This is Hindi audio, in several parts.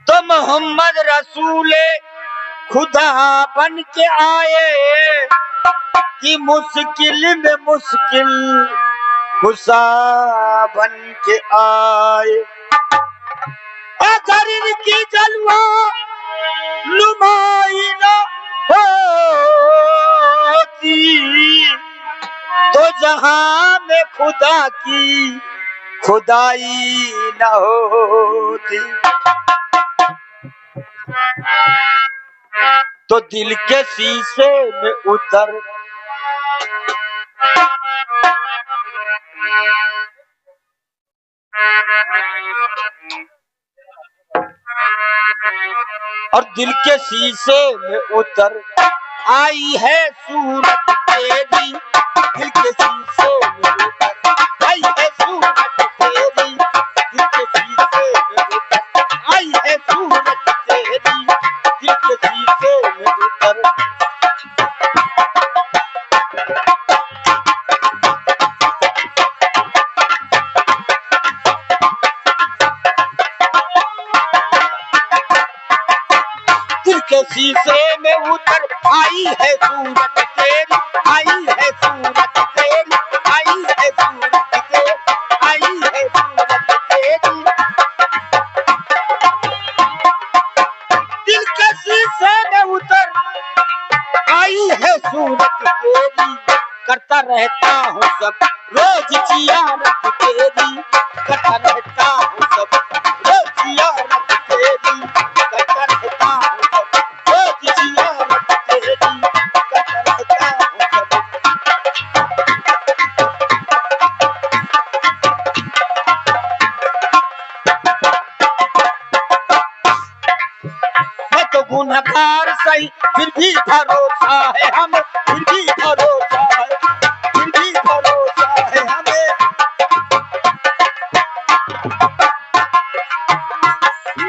तो मोहम्मद रसूल खुदा बन के आए कि मुश्किल में मुश्किल खुशा बन के आए। अगर इनकी जलवा नुमाई न होती तो जहां में खुदा की खुदाई न होती। तो दिल के शीशे में उतर और दिल के शीशे में उतर आई है सूरत तेरी। दिल के शीशे में उतर आई है सूरत तेरी। दिल के शीशे में उतर आई है सूरत तेरी। दिल के शीशे में उतर के शीशे में उतर आई है सूरत तेरी। आई है सूरत तेरी। आई है सूरत तेरी। आई है सूरत तेरी। दिल के शीशे में उतर आई है सूरत तेरी। करता रहता हूँ सब रोज जियारत तेरी। करता रहता हूँ सब रोज जियारत तेरी। करता रहता हूँ गुनहगार सही फिर भी भरोसा है हमें। फिर भी भरोसा है। फिर भी भरोसा है हमें।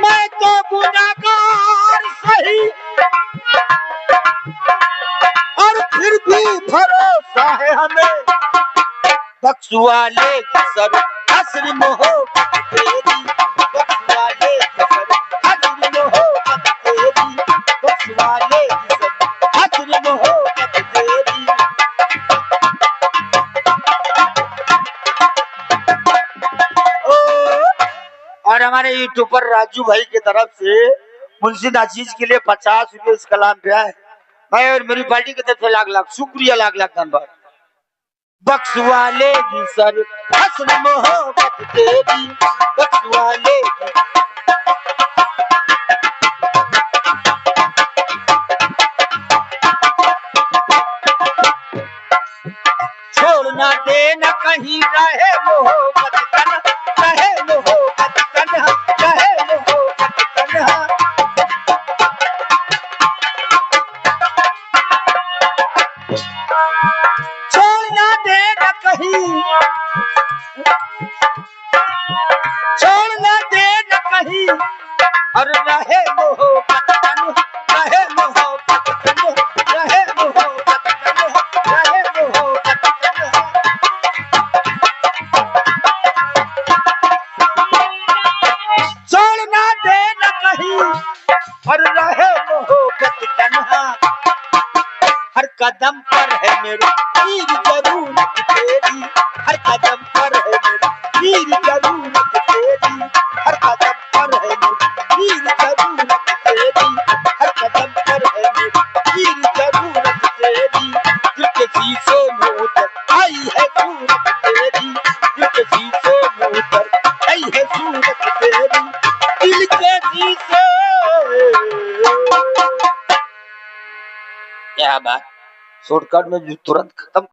मैं तो गुनहगार सही और फिर भी भरोसा है हमें। बख्शवाले की सर हस्र मोहब्बत तेरी। बख्शवाले की सर हस्र मोहब्बत तेरी। बख्शवाले की सर हस्र मोहब्बत तेरी। और हमारे यूट्यूब पर राजू भाई की तरफ से मुंशी नाजीज के लिए 50 रुपए इस कलाम पे आए। भाई और मेरी पार्टी की तरफ से लाख लाख शुक्रिया। लाख लाख धन्यवाद। बख्शवाले की सर हस्र मोहब्बत तेरी। बख्शवाले छोड़ना देना कहीं रहे मोहब्बत तन्हा। रहे मोहब्बत तन्हा। रहे मोहब्बत तन्हा। छोड़ना देना कहीं छोड़ना देना कहीं और रहे मोहब्बत तन्हा। रहे मोहब्बत तन्हा। रहे मोहब्बत तन्हा। रहे मोहब्बत तन्हा। छोड़ना देना कहीं और रहे मोहब्बत तन्हा। हर कदम पर है मेरी पीर जरूरत तेरी। हर कदम पर है मेरी पीर जरूरत तेरी। हर कदम पर है मेरी पीर जरूरत तेरी। हर कदम पर है मेरी पीर जरूरत तेरी। दिल के शीशे में उतर आई है सूरत तेरी। दिल के शीशे में उतर आई है सूरत तेरी। दिल के शीशे। क्या बात शॉर्टकट में जो तुरंत खत्म